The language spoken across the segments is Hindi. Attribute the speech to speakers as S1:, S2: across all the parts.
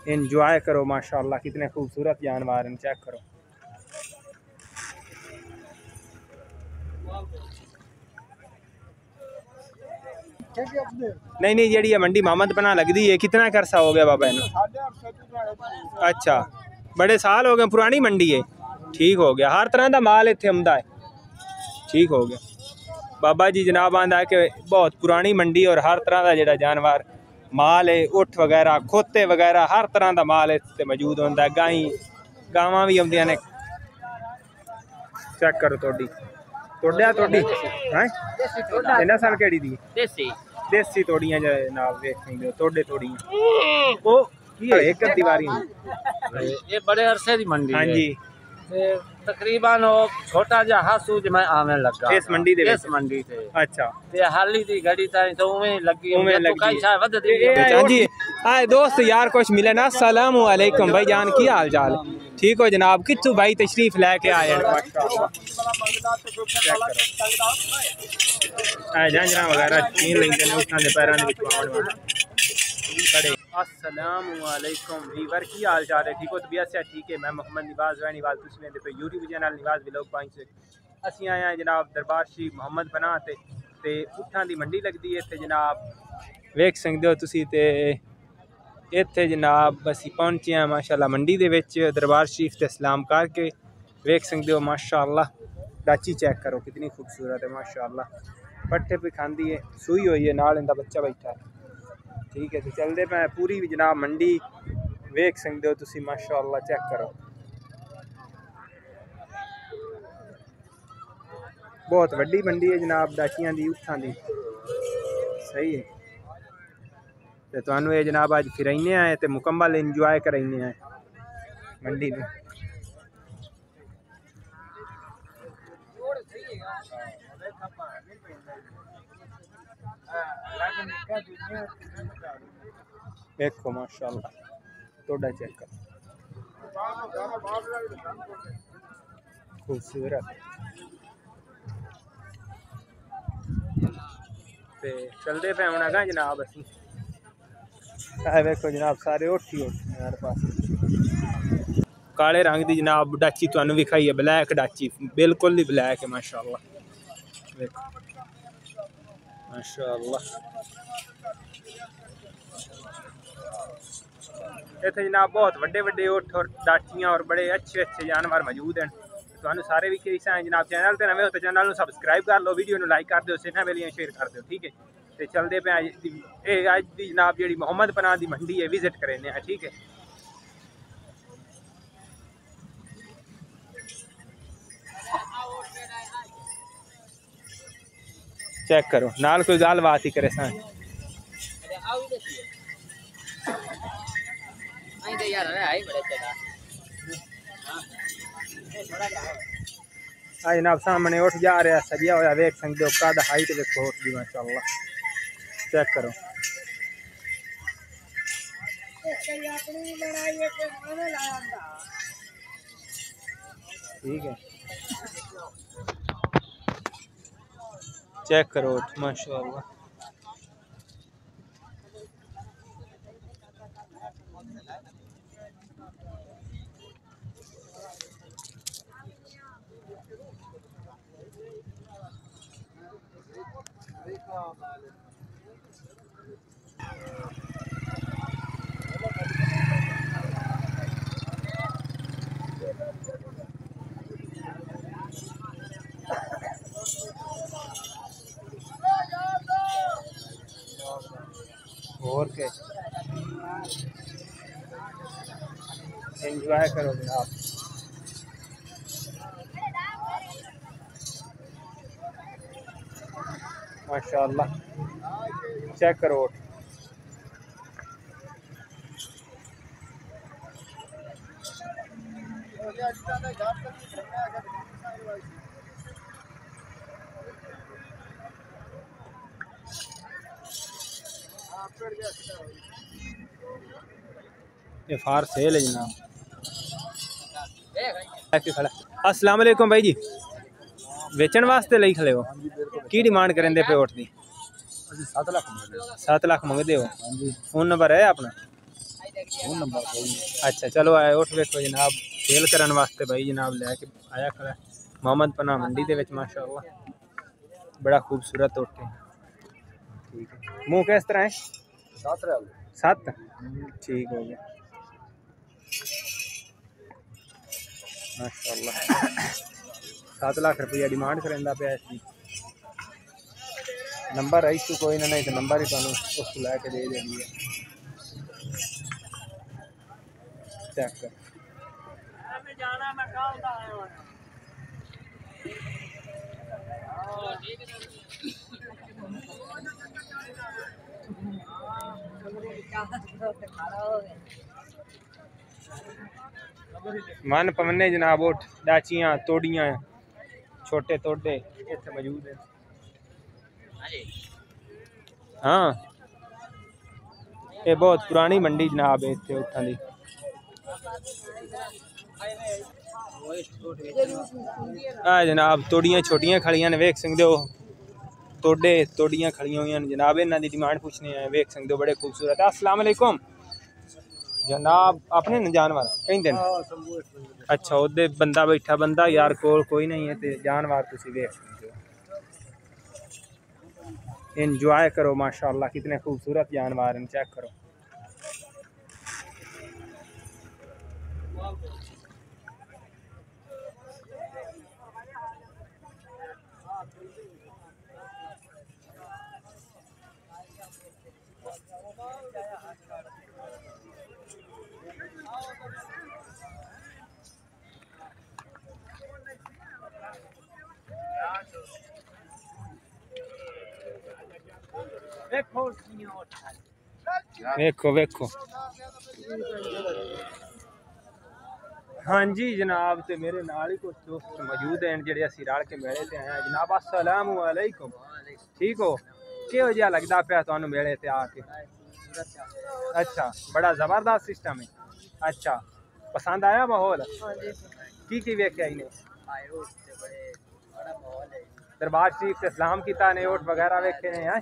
S1: एंजॉय करो माशाल्लाह, कितने खूबसूरत जानवर हैं, चेक करो। नहीं नहीं, जी मंडी मोहम्मद बना लगती है, कितना करसा हो गया बाबा इन्हें? अच्छा, बड़े साल हो गए, पुरानी मंडी है। ठीक हो गया, हर तरह का माल इतने आंदा है। ठीक हो गया बाबा जी, जनाब आंदा है कि बहुत पुरानी मंडी और हर तरह का जो जानवर माल है, उठ वगैरह खोते वगैरह हर तरह का माल इतने मौजूद होता है। गावां भी आउंदियां ने। चेक करो थोड़ी नस्ल केड़ी दी? देसी तोड़ियां जनाब, देख सकते हो तोड़े तोड़ियां। ओ एक दीवारी
S2: ये बड़े अरसे दी मंडी।
S1: हाँ जी,
S2: तकरीबन छोटा जा हासूज में आने लगा
S1: इस मंडी दे
S2: इस मंडी से।
S1: अच्छा,
S2: ते हाली दी घड़ी ताई तो उवें लगी तो कई शायद वध दी।
S1: हां जी, हाय दोस्त यार कुछ मिले ना। अस्सलाम वालेकुम भाई जान, की हाल चाल? ठीक हो जनाब, कितु भाई तशरीफ लेके आए हैं? झांझरा वगैरह चीन लेंगे ने उठां दे पैरां दे विच पावन खड़े। अस्सलाम वालेकुम वीवर, की हाल चाल है? ठीक हो? तबीयत से ठीक है? मैं मोहम्मद निवाज वैनीवाल, तुसीं वेंदे पे यूट्यूब चैनल निवाज व्लॉग पॉइंट से। असीं आए हैं जनाब दरबार शरीफ मोहम्मद बना ते उठां दी मंडी लगदी है इत्थे जनाब, वेख सकदे हो तुसीं। ते इत्थे जनाब असीं पहुंचे हैं माशाल्लाह मंडी दे विच दरबार शरीफ ते सलाम करके। वेख सकदे हो माशाल्लाह, डाची चेक करो कितनी खूबसूरत है माशाल्लाह। पट्ठे पे खांदी है, सूई हुई है, नाल इंदा बच्चा बैठा है। ठीक है, तो चलते पे पूरी भी जनाब मंडी वेख सकते हो तुसी माशाल्लाह, चेक करो। बहुत वड्डी मंडी है जनाब, डाचियां दी उठां दी। सही है, तो तुहानू ये जनाब अज फिराइने आए तो मुकम्मल इंजॉय कराइने आए मंडी में। देखो माशाल्लाह, तोड़ा चेक कर, खूबसूरत। ते चलते पे हूँ अगर जनाब असी देखो जनाब सारे उठी हमारे पास काले रंग की जनाब डाची तुहानू विखाई है, ब्लैक डाची बिल्कुल ही ब्लैक है माशाल्लाह। देखो माशाल्लाह, इतने जनाब बहुत वड्डे वड्डे उठ और डाचियाँ और बड़े अच्छे अच्छे जानवर मौजूद हैं। तुहानू सारे भी कैसा है जनाब, चैनल पर नवे हो तो चैनल सबसक्राइब कर लो, वीडियो लाइक कर दो, सिना वेलियां शेयर कर दो। ठीक है, तो चलते पे अज की जनाब जी मोहम्मद बना दी मंडी है, विजिट करें। ठीक है, चेक करो, नाल कोई गल बात ही करे सन। जनाब सामने उठ जा रहा सजिया होया, वेख सकते हो कद हाइट देखो उठ दी माशाल्लाह, चेक करो। ठीक है, चेक करो माशाल्लाह। और के एंजॉय करो जनाब। माशाल्लाह, चेक करो। ये फार सेल है जनाब। अस्सलाम वालेकुम भाई जी, बेचन वास्ते ले खड़े हो? की डिमांड करें दे पे उठ दी?
S2: 7 लाख
S1: 7 लाख मंगते हो? फोन नंबर है अपना? अच्छा चलो आए उठ वेखो जनाब सेल करने वास्ते भाई जनाब लैके आया खड़ा मोहम्मद पनाह मंडी दे विच माशाअल्लाह बड़ा खूबसूरत उठ है। ठीक है मुँह किस तरह है 7 ठीक हो गया माशाअल्लाह 7 लाख रुपया डिमांड करेंदा पे इसकी नंबर आई तो कोई ना नहीं तो नंबर ही तुहानू उस लैके दे देंगे चेक कर मन पवने जनाब उठ डाचियाँ तोड़ियाँ छोटे तोड़े इतने मौजूद हैं। हाँ ये बहुत पुरानी मंडी जनाब है इतने उठां दी जनाब तोड़ियाँ छोटियाँ खड़ियां ने वेख सकते हो तोड़े तोड़ियाँ खड़ियां हुई जनाब इन्हों की डिमांड पूछने हैं वेख सकते हो बड़े खूबसूरत है। अस्सलाम वालेकुम जनाब अपने न जानवर कहीं दिन अच्छा उधर बंदा बैठा बंदा यार कोल कोई नहीं है तो जानवर तुसी वेख सकते हो एंजॉय करो माशाअल्लाह कितने खूबसूरत जानवर हैं चेक करो वेखो वेखो हाँ जी जनाब तो मेरे नाल ही कुछ दोस्त मौजूद हैं जेडे असीं रल के मेले ते आए हैं जनाब अस्सलाम वालेकुम ठीक हो किहो जिहा लगदा पिया तुहानू मेले ते आके अच्छा बड़ा जबरदस्त सिस्टम है अच्छा पसंद आया माहौल की वेख्या इन्हें दरबार शरीफ से सलाम किया ने ओट वगैरह वेखे ने हैं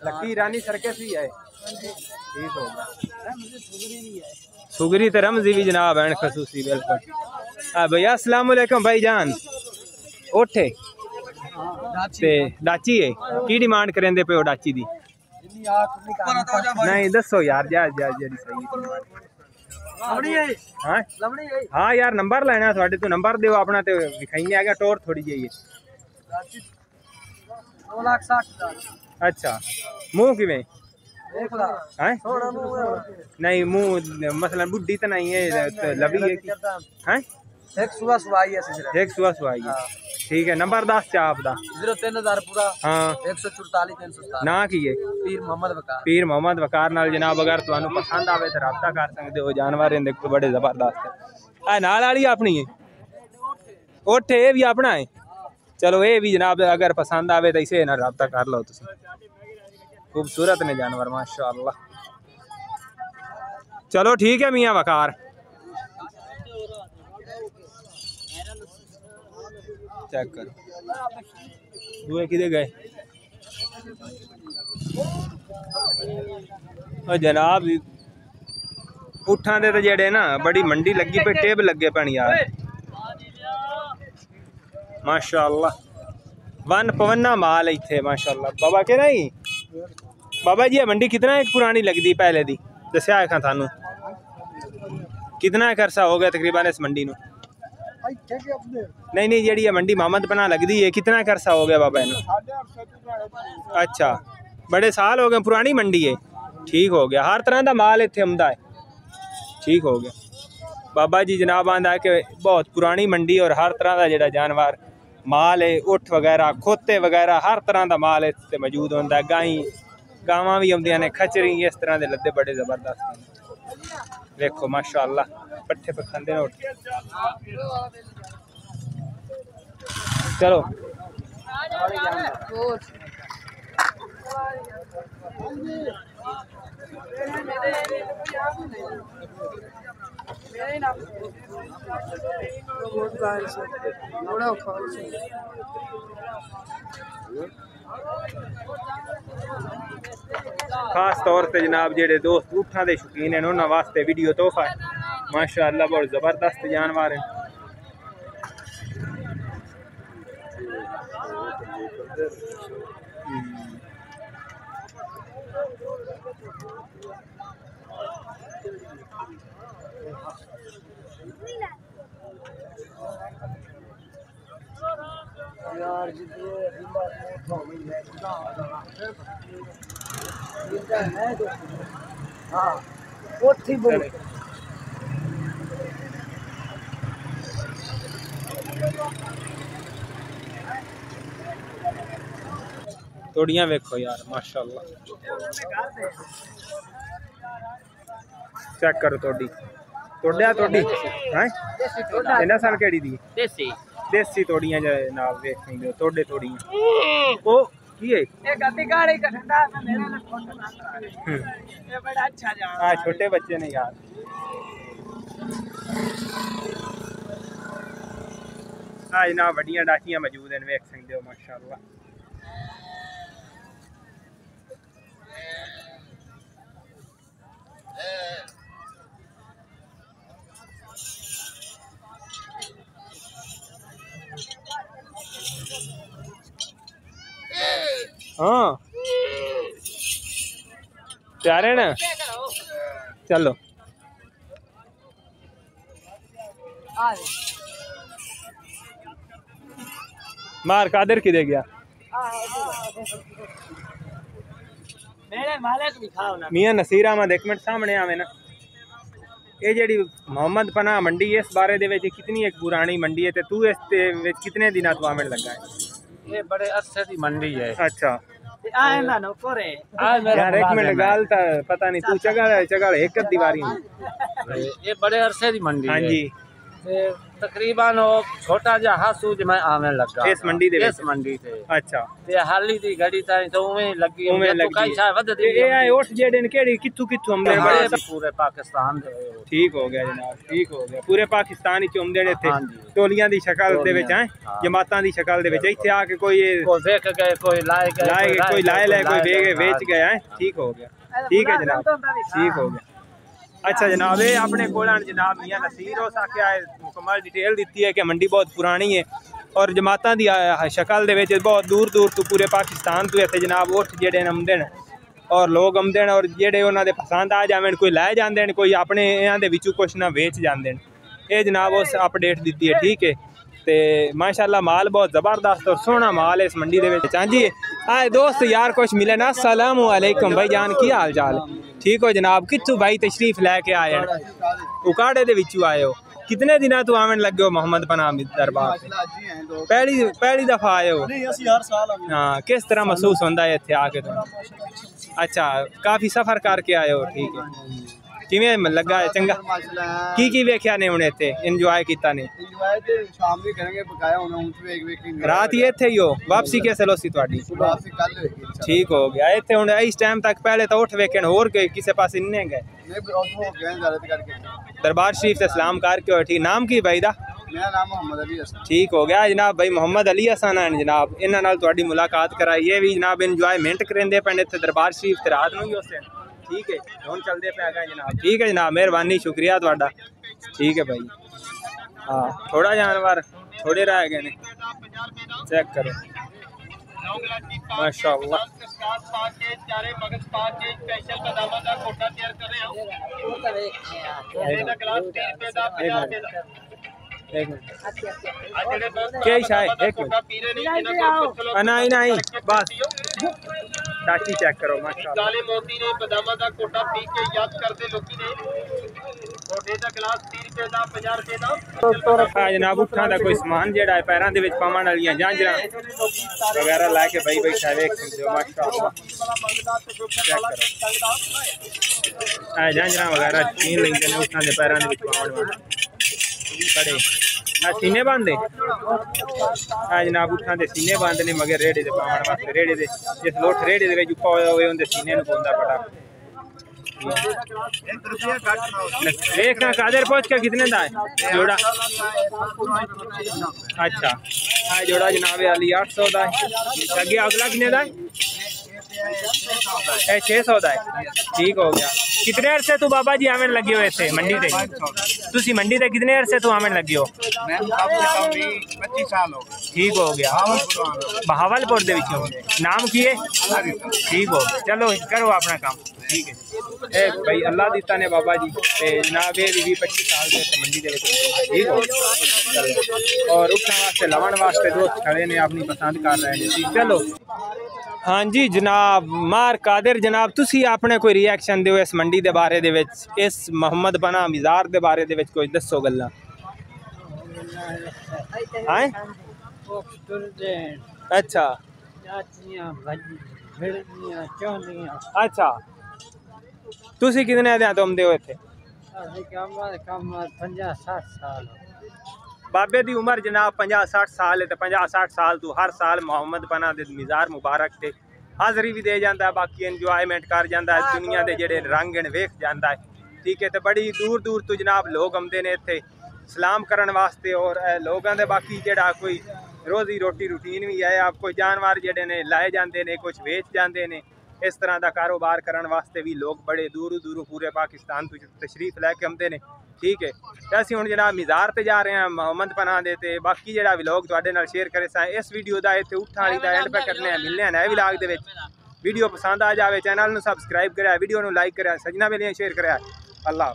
S1: लकी ईरानी सर्कस भी है ठीक हो गया सुगरी तो रमजी भी जनाब है खसूसी बिल्कुल हाँ भैया अस्सलाम वालेकुम भाई जान ओठे ते डाची है की डिमांड करेंदे पे डाची दी नहीं दसो यार जा जा जी सही हाँ यार नंबर लेना थोड़े तो नंबर दो अपना तो विखाइने आ गया टोर थोड़ी जी अच्छा मुँह किवें नहीं मुँह मसलन बुढ़ी तो नहीं है तो लवी है एक सुबह सुबह है ठीक है नंबर 10 चा आपदा
S2: 03,000 पूरा
S1: हाँ
S2: 144
S1: ना की है पीर मोहम्मद वकार नाल जनाब अगर तुहानू पसंद आवे तो राब्ता कर सकते हो जानवर देखो बड़े जबरदस्त है नाल वाली अपनी है ओठे ये भी अपना है चलो ये भी जनाब अगर पसंद आवे तो इसे ना राब्ता कर लो तुम खूबसूरत ने जानवर माशाअल्लाह चलो ठीक है मियाँ वकार चेक करो दुए किधे गए जनाब उठां दे तो जेड़े ना बड़ी मंडी लगी पे टेब लगे पैन यार माशाअल्लाह वन पवन्ना माल इत्थे माशाअल्लाह बाबा के नहीं बाबा जी मंडी कितना एक पुरानी लगती पहले दी दस्या है थानू कितना एक अरसा हो गया तकरीबन इस मंडी नू नहीं नहीं जी मंडी मोहम्मद पनाह लगती है कितना एक अरसा हो गया बाबा इनू अच्छा बड़े साल हो गए पुरानी मंडी है ठीक हो गया हर तरह का माल इत्थे आउंदा है ठीक हो गया बाबा जी जनाब आंदा है कि बहुत पुरानी मंडी और हर तरह का जोड़ा जानवर माल है उठ वगैरह खोते वगैरह हर तरह का माल इत्थे मौजूद होंदा है गाई गावां भी आउंदियां ने खचरी इस तरह के लद्दे बड़े जबरदस्त हैं देखो माशाअल्लाह पट्ठे पर खांदे ने चलो खास तौर पे जनाब जेडे दोस्त ऊँटां दे शौकीन हैं उन्हां वास्ते वीडियो तोहफा है। माशाअल्लाह बहुत ज़बरदस्त जानवर हैं। तोड़ियां वेखो यार माशाअल्लाह, चेक करो तोड़ी तोड़िया तोड़ी हैं इन्ना साल केड़ी दी देसी तोड़ियां जनाब वेख सकदे हो। तोड़े तोड़ियां ओ की है ये गद्दी गाड़ी का ठंडा मेरे लिए फोटो ना ये बड़ा अच्छा जा हां छोटे बच्चे ने यार। हां जनाब बड़ियां डाकियां मौजूद हैं वेख सकदे हो माशाअल्लाह। हाँ प्यारे ना चलो मार कादर किधे गया मेरे मालिक भी खाओ ना मियां नसीर अहमद एक मिनट सामने आवे ना। ये जेडी मोहम्मद पनाह मंडी इस बारे दे विच कितनी एक पुरानी मंडी है ते तू इस ते विच कितने दिनां तो आवन लगा है? ये बड़े अरसे दी मंडी है। अच्छा आए ना नो करे यार एक मिनट गाल ता पता नहीं तू चगल एक दीवारी ये बड़े अरसे दी मंडी है। हां जी तकरीबन वो छोटा जा हासू ज मैं आवे लगा इस मंडी दे इस मंडी से। अच्छा ते हाली दी घड़ी ताई तो उवें लगी तो कई छा वध दी ए आए ओठ जेडे ने केड़ी कित्थू कित्थू हमदे बड़े पूरे पाकिस्तान दे। ठीक हो गया जनाब ठीक हो गया पूरे पाकिस्तान विच हमदे थे टोलियां दी शक्ल दे विच हैं जमातां दी शक्ल दे विच इत्थे आके कोई देख गए कोई लाए कोई लाए कोई बेच गया है। ठीक हो गया ठीक है जनाब ठीक हो गया। अच्छा जनाब ये अपने कोल जनाब मियां नसीर हो सके मुकम्मल डिटेल दी है कि मंडी बहुत पुरानी है और जमातां दी शक्ल दे विच बहुत दूर दूर तो पूरे पाकिस्तान तो इत्थे जनाब उठ जेडे आमदे न और लोग आमदे न और जेडे उन्हां दे पसंद आ जावे कोई लै जांदे न कोई अपने इहां दे विचों कुछ ना बेच जांदे न। ये जनाब उस अपडेट दी है ठीक है ते माशाल्लाह माल बहुत ज़बरदस्त और सोहना माल है इस मंडी दे विच। हां जी आए दोस्त यार कुछ मिले ना अस्सलाम वालेकुम भाई जान की हाल चाल ठीक हो जनाब कित्थू भाई तशरीफ लैके आए उकाड़े दे विचों आए हो कितने दिनों तो आवन लगे हो मोहम्मद पनाह दरबार पहली दफा आए हो? हाँ किस तरह महसूस होता है इत्थे आके तुहानू? अच्छा काफी सफर करके आए हो ठीक है किवें लगा है चंगा की वेख्या ने हुण इत्थे इंजॉय कीता ने? रात ही इत्थे ही हो वापसी कैसे लोसी तुहाडी? ठीक हो गया इत्थे हुण इस टाइम तक पहले तो उठ वेखन होर किसी पास इन्ने गए दरबार शरीफ से सलाम करके हो ठीक। नाम की भाई दा? मेरा नाम मोहम्मद अली हसन। ठीक हो गया जनाब भाई मोहम्मद अली हसन है जनाब इन्हां नाल तुहाडी मुलाकात कराई ये भी जनाब इंजॉयमेंट करेंदे पे इत्थे दरबार शरीफ ते रात नूं ही उस दिन ठीक है हुण चलदे पे गए जनाब। ठीक है जनाब मेहरबानी शुक्रिया तुहाडा ठीक है भाई। हाँ थोड़ा जानवर थोड़े रह गए ने चेक करो माशाअल्लाह। एक मिनट क्या शाय एक मिनट नहीं नहीं बस डाची चेक करो माशाअल्लाह। काले मोती ने बदामा दा कोटा पी के याद करदे लोकी ने कोटे दा गिलास 30 रुपए दा 50 रुपए दा तो जनाब उठां दा कोई सामान जेड़ा है पैरां दे विच पावन वालियां झांजरां वगैरह ला के भाई बैठा देख सकदे हो माशाअल्लाह चेक करो झांजरां वगैरह छीन लेंदे ने उठां दे पैरां दे विच पावन वाले कड़े सीने बांधे हाँ जनाब उठां दे सीने बांधने मगर रेड़े दे पावन वास्ते रेड़े दे जिस लोठ रेड़े दे विच उप्पा होए उंदे सीने नूं पौंदा पटा देखना कादर पहुंच के कितने दा है जोड़ा? अच्छा आ जोड़ा जनाब अली 800 का है। अगे अगला कितने का है? 600 का है। ठीक हो गया। कितने अरसे तू बाबा जी आवन लगे हो इतने मंडी से? तुसी मंडी से कितने अरसे तू आवन लगे हो?
S3: 25 साल हो गए।
S1: ठीक हो गया। बहावलपुर दे विच होंगे। नाम की है? ठीक हो गया। चलो करो अपना काम। ठीक है भाई अल्लाह दिता ने बाबा जी ते जनाब ये भी 25 साल से मंडी दे विच। ठीक हो चलो। और उठने वास्ते लवन वास्ते दोस्त खड़े ने अपनी पसंद कर रहे हैं। चलो हाँ जी जनाब मार कादिर जनाब तुसी अपने कोई रिएक्शन दो इस मंडी के बारे दे विच, इस मोहम्मद पना मिज़ार के बारे दे विच कोई दसो गल्लां। अच्छा अच्छा तुसी कितने दिन तुम दे हो इत्थे?
S2: 50-60 साल।
S1: बाबे दी उम्र जनाब 50-60 साल है। तो 50-60 साल तू हर साल मोहम्मद पना दे मिज़ार मुबारक ते हाज़री भी दे जाता है, बाकी इंजॉयमेंट कर जाता है, दुनिया के जेडे रंग ने वेख जाता है। ठीक है तो बड़ी दूर दूर तो जनाब लोग आते हैं इत्थे सलाम करने वास्ते। और लोगों के बाकी जेड़ा कोई रोज़ी रोटी रूटीन भी है। आप कोई जानवर जेडे ने लाए जाते हैं, कुछ बेच जाते हैं, इस तरह का कारोबार करने वास्ते भी लोग बड़े दूरों दूरों पूरे पाकिस्तान तो तशरीफ लैके आते हैं। ठीक है तो असीं हुण जनाब मिज़ार ते जा रहे हैं मोहम्मद पना दे ते बाकी जेड़ा व्लॉग तुहाडे नाल शेयर करे सा इस वीडियो दा इत्थे उठा वाली दा एंड पे करने मिलने हैं नए व्लॉग दे विच। वीडियो पसंद आ जाए चैनल नूं सबसक्राइब करें, वीडियो नूं लाइक करें, सजना बेलियां शेयर करें। अल्लाह।